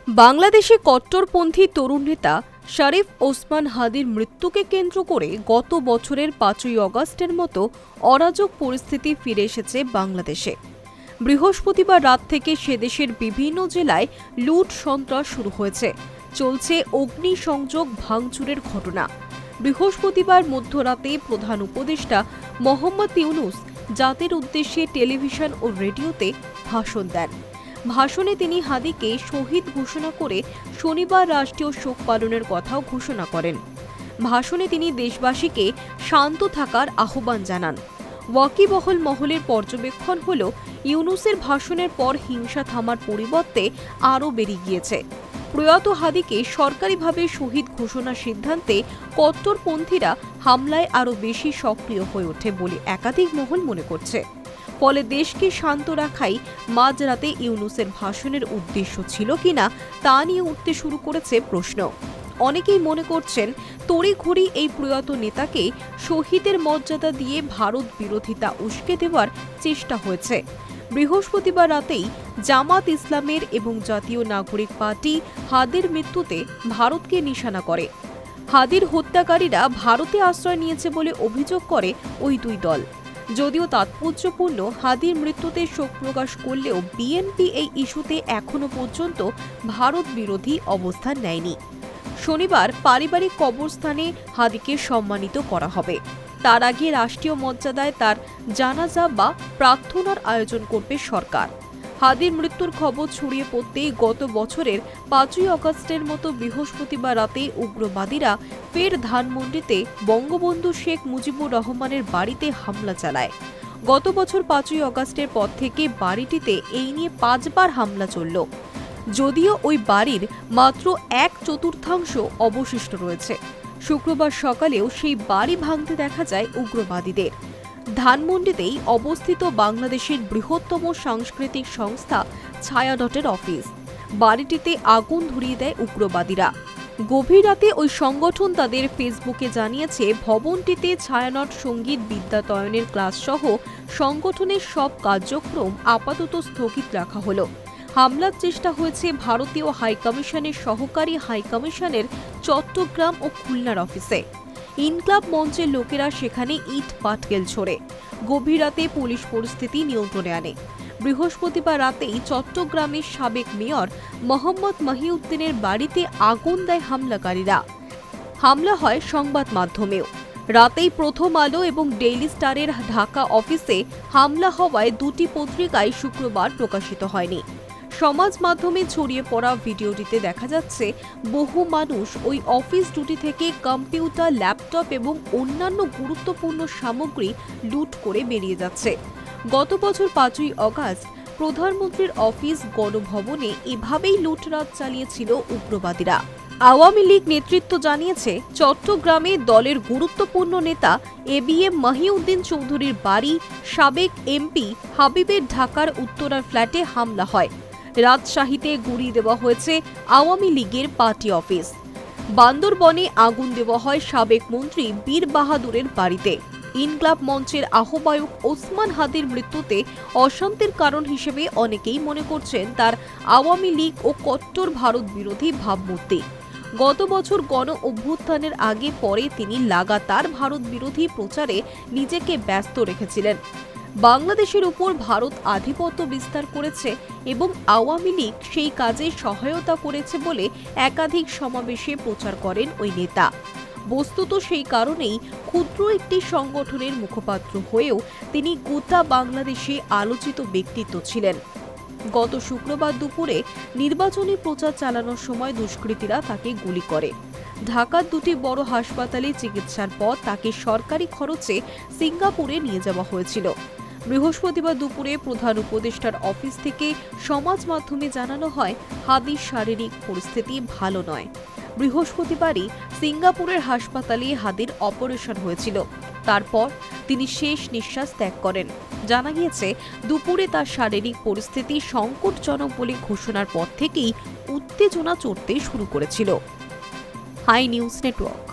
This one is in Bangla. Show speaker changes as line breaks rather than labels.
বাংলাদেশে কট্টরপন্থী তরুণ নেতা শরীফ ওসমান হাদির মৃত্যুকে কেন্দ্র করে গত বছরের ৫ই অগাস্টের মতো অরাজক পরিস্থিতি ফিরে এসেছে বাংলাদেশে। বৃহস্পতিবার রাত থেকে সেদেশের বিভিন্ন জেলায় লুট সন্ত্রাস শুরু হয়েছে, চলছে অগ্নিসংযোগ ভাঙচুরের ঘটনা। বৃহস্পতিবার মধ্যরাতে প্রধান উপদেষ্টা মোহাম্মদ ইউনূস জাতির উদ্দেশ্যে টেলিভিশন ও রেডিওতে ভাষণ দেন। ভাষণে তিনি হাদিকে শহীদ ঘোষণা করে শনিবার রাষ্ট্রীয় শোক পালনের কথাও ঘোষণা করেন। ভাষণে তিনি দেশবাসীকে শান্ত থাকার আহ্বান জানান। ওয়াকিবহল মহলের পর্যবেক্ষণ হল, ইউনূসের ভাষণের পর হিংসা থামার পরিবর্তে আরও বেড়ে গিয়েছে। প্রয়াত হাদিকে সরকারিভাবে শহীদ ঘোষণার সিদ্ধান্তে কট্টরপন্থীরা হামলায় আরও বেশি সক্রিয় হয়ে ওঠে বলে একাধিক মহল মনে করছে। ফলে দেশকে শান্ত রাখাই মাঝরাতে ইউনূসের ভাষণের উদ্দেশ্য ছিল কিনা তা নিয়ে উঠতে শুরু করেছে প্রশ্ন। অনেকেই মনে করছেন, তড়িঘড়ি এই প্রয়াত নেতাকে শহীদের মর্যাদা দিয়ে ভারত বিরোধিতা উস্কে দেওয়ার চেষ্টা হয়েছে। বৃহস্পতিবার রাতেই জামাত ইসলামের এবং জাতীয় নাগরিক পার্টি হাদির মৃত্যুতে ভারতকে নিশানা করে। হাদির হত্যাকারীরা ভারতে আশ্রয় নিয়েছে বলে অভিযোগ করে ওই দুই দল। যদিও তাৎপর্যপূর্ণ, হাদির মৃত্যুতে শোক প্রকাশ করলেও বিএনপি এই ইস্যুতে এখনো পর্যন্ত ভারত বিরোধী অবস্থান নেয়নি। শনিবার পারিবারিক কবরস্থানে হাদিকে সম্মানিত করা হবে। তার আগে রাষ্ট্রীয় মর্যাদায় তার জানাজা বা প্রার্থনার আয়োজন করবে সরকার। হাদির মৃত্যুর খবর ছড়িয়ে পড়তেই গত বছরের ৫ই অগাস্টের মতো বৃহস্পতিবার রাতে উগ্রবাদীরা ফের ধানমন্ডিতে বঙ্গবন্ধু শেখ মুজিবুর রহমানের বাড়িতে হামলা চালায়। গত বছর ৫ই অগাস্টের পর থেকে বাড়িটিতে এই নিয়ে ৫ বার হামলা চলল। যদিও ওই বাড়ির মাত্র ১/৪ অবশিষ্ট রয়েছে। শুক্রবার সকালেও সেই বাড়ি ভাঙতে দেখা যায় উগ্রবাদীদের। ধানমন্ডিতেই অবস্থিত বাংলাদেশের বৃহত্তম সাংস্কৃতিক সংস্থা ছায়ানটের অফিস। বাড়িটিতে আগুন ধরিয়ে দেয় উগ্রবাদীরা। গভীর রাতে ওই সংগঠন তাদের ফেসবুকে জানিয়েছে, ভবনটিতে ছায়ানট সঙ্গীত বিদ্যাতয়নের ক্লাস সহ সংগঠনের সব কার্যক্রম আপাতত স্থগিত রাখা হলো। হামলার চেষ্টা হয়েছে ভারতীয় হাইকমিশনের সহকারী হাইকমিশনের চট্টগ্রাম ও খুলনার অফিসে। ইনকলাব মঞ্চের লোকেরা সেখানে ইট পাটকেল ছোড়ে। গভীর রাতে পুলিশ পরিস্থিতি নিয়ন্ত্রণে আনে। বৃহস্পতিবার রাতেই চট্টগ্রামের সাবেক মেয়র মোহাম্মদ মহিউদ্দিনের বাড়িতে আগুন দেয় হামলাকারীরা। হামলা হয় সংবাদ মাধ্যমেও। রাতেই প্রথম আলো এবং ডেইলি স্টারের ঢাকা অফিসে হামলা হওয়ায় দুটি পত্রিকায় শুক্রবার প্রকাশিত হয়নি। সমাজ মাধ্যমে ছড়িয়ে পড়া ভিডিওটিতে দেখা যাচ্ছে, বহু মানুষ ওই অফিস দুটি থেকে কম্পিউটার, ল্যাপটপ এবং অন্যান্য গুরুত্বপূর্ণ সামগ্রী লুট করে বেরিয়ে যাচ্ছে। গত বছর ৫ই অগাস্ট প্রধানমন্ত্রীর অফিস গণভবনে এভাবেই লুটরাজ চালিয়েছিল উগ্রবাদীরা। আওয়ামী লীগ নেতৃত্ব জানিয়েছে, চট্টগ্রামে দলের গুরুত্বপূর্ণ নেতা এবিএম মহিউদ্দিন চৌধুরীর বাড়ি সাবেক এমপি হাবিবের ঢাকার উত্তরার ফ্ল্যাটে হামলা হয়। রাজশাহীতে গুঁড়িয়ে দেওয়া হয়েছে আওয়ামী লীগের পার্টি অফিস। বান্দরবনে আগুন দেওয়া হয় সাবেক মন্ত্রী বীর বাহাদুরের বাড়িতে। ইনকলাব মঞ্চের আহ্বায়ক ওসমান হাদির মৃত্যুতে অশান্তির কারণ হিসেবে অনেকেই মনে করছেন তার আওয়ামী লীগ ও কট্টর ভারত বিরোধী ভাবমূর্তি। গত বছর গণ অভ্যুত্থানের আগে পরে তিনি লাগাতার ভারত বিরোধী প্রচারে নিজেকে ব্যস্ত রেখেছিলেন। বাংলাদেশের উপর ভারত আধিপত্য বিস্তার করেছে এবং আওয়ামী লীগ সেই কাজে সহায়তা করেছে বলে একাধিক সমাবেশে প্রচার করেন ওই নেতা। বস্তুত সেই কারণেই ক্ষুদ্র একটি সংগঠনের মুখপাত্র হয়েও তিনি গোটা বাংলাদেশে আলোচিত ব্যক্তিত্ব ছিলেন। গত শুক্রবার দুপুরে নির্বাচনী প্রচার চালানোর সময় দুষ্কৃতীরা তাকে গুলি করে। ঢাকার দুটি বড় হাসপাতালে চিকিৎসার পর তাকে সরকারি খরচে সিঙ্গাপুরে নিয়ে যাওয়া হয়েছিল। বৃহস্পতিবার দুপুরে প্রধান উপদেষ্টার অফিস থেকে সমাজ মাধ্যমে জানানো হয়, হাদির শারীরিক পরিস্থিতি ভালো নয়। বৃহস্পতিবারই সিঙ্গাপুরের হাসপাতালে হাদির অপারেশন হয়েছিল। তারপর তিনি শেষ নিঃশ্বাস ত্যাগ করেন। জানা গিয়েছে, দুপুরে তার শারীরিক পরিস্থিতি সংকটজনক বলে ঘোষণার পর থেকেই উত্তেজনা চড়তে শুরু করেছিল। High News network.